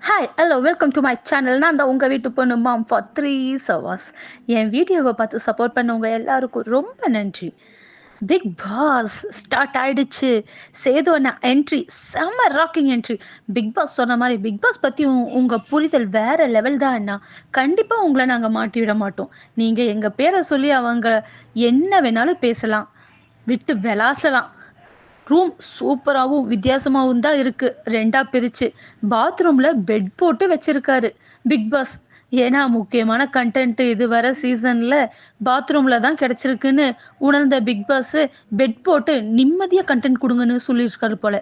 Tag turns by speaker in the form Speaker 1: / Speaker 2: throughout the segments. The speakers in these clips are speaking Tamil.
Speaker 1: Hi hello welcome to my channel. நான் தான் உங்கள் வீட்டு பொண்ணு மாம் ஃபார் 3 hours. என் வீடியோவை பார்த்து சப்போர்ட் பண்ணவங்க எல்லாருக்கும் ரொம்ப நன்றி. பிக் பாஸ் ஸ்டார்ட் ஆயிடுச்சு. சேது அண்ணா என்ட்ரி செம்ம ராக்கிங் என்ட்ரி. பிக் பாஸ் சொன்ன மாதிரி பிக் பாஸ் பற்றி உங்கள் புரிதல் வேற லெவல் தான் அண்ணா. கண்டிப்பாக உங்களை நாங்கள் மாட்டி விட மாட்டோம். நீங்கள் எங்கள் பேரை சொல்லி அவங்க என்ன வேணாலும் பேசலாம், விட்டு விளாசலாம். ரூம் சூப்பராகவும் வித்தியாசமாகவும் தான் இருக்கு. ரெண்டா பிரிச்சு பாத்ரூம்ல பெட் போட்டு வச்சிருக்காரு பிக் பாஸ். ஏன்னா முக்கியமான கண்டென்ட் இதுவரை சீசன்ல பாத்ரூம்ல தான் கிடைச்சிருக்குன்னு உணர்ந்த பிக் பாஸ் பெட் போட்டு நிம்மதியா கண்டென்ட் கொடுங்கன்னு சொல்லியிருக்காரு போல.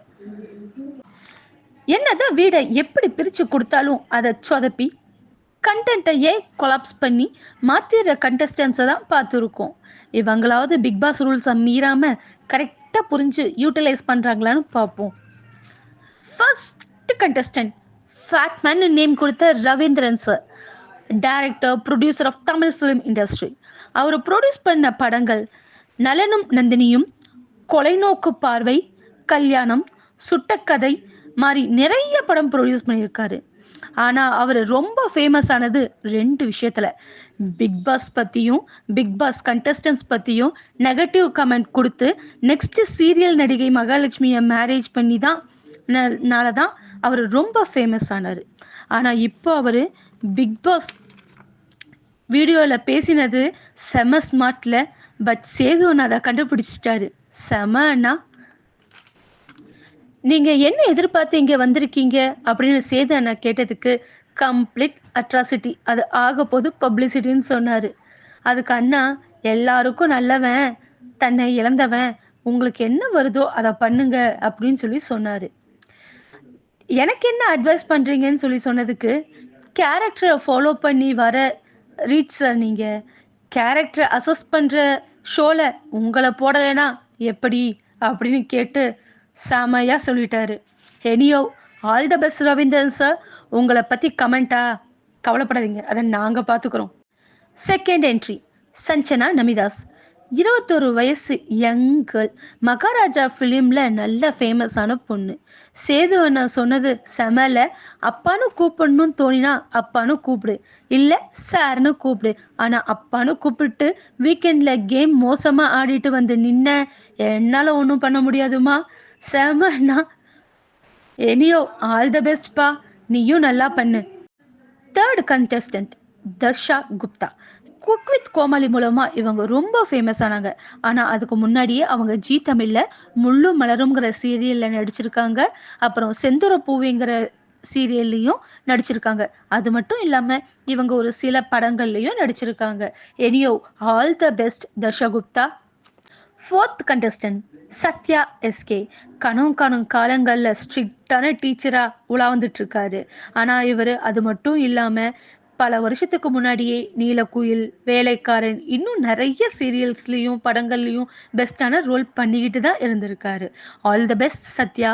Speaker 1: என்னதான் வீடை எப்படி பிரிச்சு கொடுத்தாலும் அதை சொதப்பி கண்டென்ட்டையே கொலாப்ஸ் பண்ணி மாத்திர கண்டஸ்டன்ஸை தான் பார்த்துருக்கோம். இவங்களாவது பிக் பாஸ் ரூல்ஸை மீறாம கரெக்டாக புரிஞ்சு யூட்டிலைஸ் பண்ணுறாங்களான்னு பார்ப்போம். ஃபர்ஸ்ட் கண்டஸ்டன்ட் ஃபேட்மேன் நேம் கொடுத்த Ravindran sir, director producer of Tamil film industry. அவர் ப்ரொடியூஸ் பண்ண படங்கள் நலனும் நந்தினியும், கொலைநோக்கு பார்வை, கல்யாணம், சுட்டக்கதை மாதிரி நிறைய படம் ப்ரொடியூஸ் பண்ணியிருக்காரு. ஆனா அவர் ரொம்ப ஃபேமஸ் ஆனது 2 விஷயத்துல. பிக் பாஸ் பத்தியும் பிக் பாஸ் கண்டஸ்டன்ஸ் பத்தியும் நெகட்டிவ் கமெண்ட் கொடுத்து நெக்ஸ்ட் சீரியல் நடிகை மகாலட்சுமியை மேரேஜ் பண்ணி தான் நாலதான் அவர் ரொம்ப ஃபேமஸ் ஆனாரு. ஆனா இப்போ அவரு பிக் பாஸ் வீடியோல பேசினது செம ஸ்மார்ட்ல. பட் சேது அதை கண்டுபிடிச்சிட்டாரு. செமன்னா நீங்க என்ன எதிர்பார்த்து இங்க வந்திருக்கீங்க அப்படின்னு சேது அண்ணா கேட்டதுக்கு கம்ப்ளீட் அட்ராசிட்டி, அது ஆக போது பப்ளிசிட்டின்னு சொன்னாரு. அதுக்கு அண்ணா எல்லாருக்கும் நல்லவன், தன்னை இழந்தவன், உங்களுக்கு என்ன வருதோ அதை பண்ணுங்க அப்படின்னு சொல்லி சொன்னாரு. எனக்கு என்ன அட்வைஸ் பண்றீங்கன்னு சொல்லி சொன்னதுக்கு, கேரக்டரை ஃபாலோ பண்ணி வர ரீச் சார், நீங்க கேரக்டரை அசஸ் பண்ற ஷோல உங்களை போடலைன்னா எப்படி அப்படின்னு கேட்டு செமையா சொல்லிட்டாரு. எனியோ all the best Ravindran sir. உங்களை பத்தி கமெண்டா கவலைப்படாதீங்க, அதை நாங்க பாத்துக்கிறோம். செகண்ட் என்ட்ரி சஞ்சனா நமிதாஸ், 21 வயசு யங் கேர்ள். மகாராஜா ஃபிலிம்ல நல்ல ஃபேமஸான பொண்ணு. சேது அண்ணா சொன்னது செமல. அப்பான்னு கூப்பிடணும்னு தோணினா அப்பான்னு கூப்பிடு, இல்ல சார்னு கூப்பிடு. ஆனா அப்பான்னு கூப்பிட்டு வீக்கெண்ட்ல கேம் மோசமா ஆடிட்டு வந்து நின்ன என்னால ஒன்றும் பண்ண முடியாதுமா. செமண்ணா. எனியோ ஆல் த பெஸ்ட் பா, நீயும் நல்லா பண்ணு. Third contestant Darsha Gupta. Cook with Comali மூலமா இவங்க ரொம்ப ஃபேமஸ் ஆனாங்க. ஆனா அதுக்கு முன்னாடியே அவங்க ஜி தமிழ்ல முள்ளும் மலரும்ங்கிற சீரியல்ல நடிச்சிருக்காங்க. அப்புறம் செந்துர பூவிங்கிற சீரியல்லையும் நடிச்சிருக்காங்க. அது மட்டும் இல்லாம இவங்க ஒரு சில படங்கள்லயும் நடிச்சிருக்காங்க. எனியோ all the best Darsha Gupta. Fourth contestant Sathya SK. காணும் காலங்கள்ல ஸ்ட்ரிக்டான டீச்சரா உலாந்துட்டு இருக்காரு. ஆனா இவர் அது மட்டும் இல்லாம பல வருஷத்துக்கு முன்னாடியே நீலக்குயில், வேலைக்காரன், இன்னும் நிறைய சீரியல்ஸ்லயும் படங்கள்லயும் பெஸ்டான ரோல் பண்ணிக்கிட்டு தான் இருந்திருக்காரு. All the best Sathya.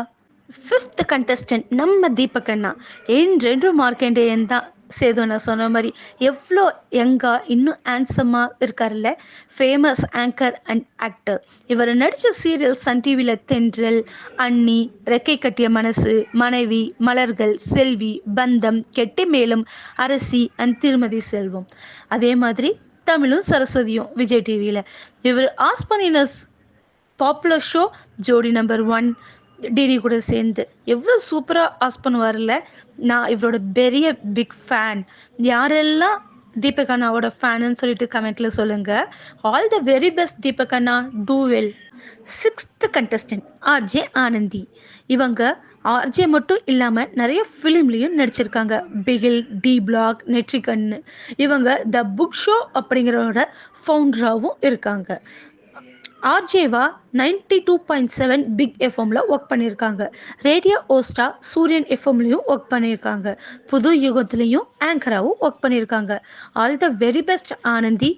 Speaker 1: Fifth contestant நம்ம தீபக் அண்ணா. என்றென்றும் மார்க்கண்டேயன் தான். சேது அண்ணா சொன்ன மாதிரி எவ்வளோ யங்கா இன்னும் ஹேண்ட்ஸமா இருக்காருல்ல. Famous anchor and actor. இவர் நடித்த சீரியல் சன் டிவியில் தென்றல், அண்ணி, ரெக்கை கட்டிய மனசு, மனைவி, மலர்கள், செல்வி, பந்தம், கெட்டி மேலும், அரசி அண்ட் திருமதி செல்வம். அதே மாதிரி தமிழும் சரஸ்வதியும் விஜய் டிவியில். இவர் ஆஸ்பனினஸ் பாப்புலர் ஷோ ஜோடி நம்பர் 1 டிடி கூட சேர்ந்து எவ்வளோ சூப்பராக ஆஸ் பண்ணுவார்ல. நான் இவரோட பெரிய பிக் ஃபேன். யாரெல்லாம் தீபக் அண்ணாவோட ஃபேனுன்னு சொல்லிட்டு கமெண்ட்ல சொல்லுங்க. All the very best Deepak அண்ணா, do well. Sixth contestant RJ Ananthi. இவங்க ஆர்ஜே மட்டும் இல்லாமல் நிறைய ஃபிலிம்லேயும் நடிச்சிருக்காங்க. பிகில், டி பிளாக், நெட்ரிகன்னு. இவங்க த புக் ஷோ அப்படிங்கிறோட ஃபவுண்டராகவும் இருக்காங்க. ஆர்ஜேவா 92.7 பிக் எஃப்எம்ல ஒர்க் பண்ணியிருக்காங்க. ரேடியோ ஓஸ்டா சூரியன் எஃப்எம்லையும் ஒர்க் பண்ணியிருக்காங்க. புது யுகத்திலையும் ஆங்கராகவும் ஒர்க் பண்ணியிருக்காங்க. All the very best Ananthi.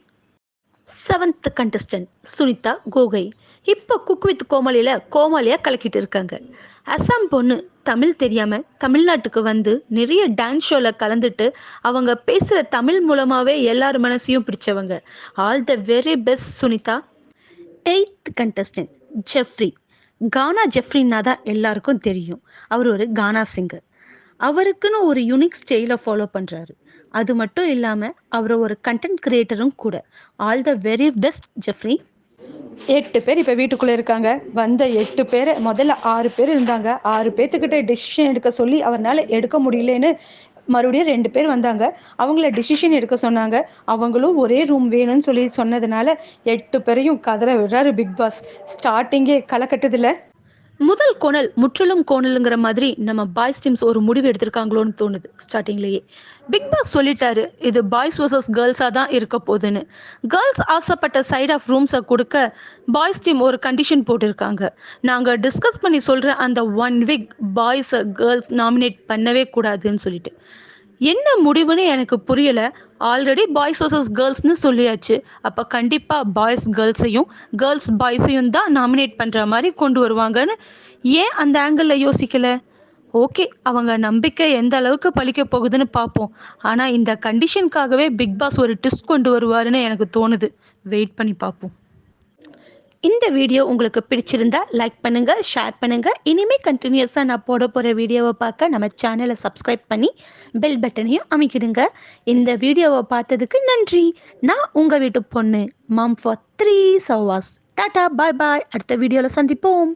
Speaker 1: Seventh contestant Sunitha Gogoi. இப்போ குக் வித் கோமாளியாக கலக்கிட்டு இருக்காங்க. அசாம் பொண்ணு. தமிழ் தெரியாம தமிழ்நாட்டுக்கு வந்து நிறைய டான்ஸ் ஷோல கலந்துட்டு அவங்க பேசுகிற தமிழ் மூலமாகவே எல்லார் மனசையும் பிடிச்சவங்க. All the very best Sunitha. Eighth contestant Jeffrey. கானா ஜெஃப்ரின்னா தான் எல்லாருக்கும் தெரியும். அவர் ஒரு கானா சிங்கர். அவருக்குன்னு ஒரு யூனிக் ஸ்டைலை ஃபாலோ பண்றாரு. அது மட்டும் இல்லாம அவர் ஒரு கண்டென்ட் கிரியேட்டரும் கூட. All the very best Jeffrey. 8 பேர் இப்ப வீட்டுக்குள்ள இருக்காங்க. வந்த 8 பேர முதல்ல 6 பேர் இருந்தாங்க. 6 பேத்துக்கிட்ட டிசிஷன் எடுக்க சொல்லி அவர்னால எடுக்க முடியலன்னு மறுபடியும் 2 பேர் வந்தாங்க. அவங்கள டிசிஷன் எடுக்க சொன்னாங்க. அவங்களும் ஒரே ரூம் வேணும்னு சொல்லி சொன்னதுனால 8 பேரையும் கதற விடுறாரு பிக் பாஸ். ஸ்டார்டிங்கே களக்கட்டுதுல. முதல் கோணல் முற்றிலும் கோணலுங்கிற மாதிரி நம்ம பாய்ஸ் டீம்ஸ் ஒரு முடிவு எடுத்திருக்காங்களோன்னு தோணுது ஸ்டார்டிங்லேயே. பிக் பாஸ் சொல்லிட்டாரு இது பாய்ஸ் வர்சஸ் கேர்ள்ஸாக தான் இருக்க போகுதுன்னு. கேர்ள்ஸ் ஆசைப்பட்ட சைட் ஆஃப் ரூம்ஸை கொடுக்க பாய்ஸ் டீம் ஒரு கண்டிஷன் போட்டிருக்காங்க. நாங்கள் டிஸ்கஸ் பண்ணி சொல்கிற அந்த 1 வீக் பாய்ஸை கேர்ள்ஸ் நாமினேட் பண்ணவே கூடாதுன்னு சொல்லிட்டு. என்ன முடிவுன்னு எனக்கு புரியல. ஆல்ரெடி பாய்ஸ் வர்சஸ் கேர்ள்ஸ்னு சொல்லியாச்சு. அப்போ கண்டிப்பாக பாய்ஸ் கேர்ள்ஸையும் கேர்ள்ஸ் பாய்ஸையும் தான் நாமினேட் பண்ணுற மாதிரி கொண்டு வருவாங்கன்னு ஏன் அந்த ஆங்கிளில் யோசிக்கல? ஓகே, அவங்க நம்பிக்கை எந்த அளவுக்கு பலிக்க போகுதுன்னு பார்ப்போம். ஆனால் இந்த கண்டிஷனுக்காகவே பிக் பாஸ் ஒரு ட்விஸ்ட் கொண்டு வருவாருன்னு எனக்கு தோணுது. வெயிட் பண்ணி பார்ப்போம். இந்த வீடியோ உங்களுக்கு பிடிச்சிருந்தா லைக் பண்ணுங்க, ஷேர் பண்ணுங்க. இனிமே கண்டினியூஸா நான் போட போற வீடியோவை பார்க்க நம்ம சேனலை சப்ஸ்கிரைப் பண்ணி பெல் பட்டனையும் அமைக்கிடுங்க. இந்த வீடியோவை பார்த்ததுக்கு நன்றி. நான் உங்க வீட்டு பொண்ணு மாம் ஃபார் 3 சவாஸ். டாடா, பாய் பாய். அடுத்த வீடியோல சந்திப்போம்.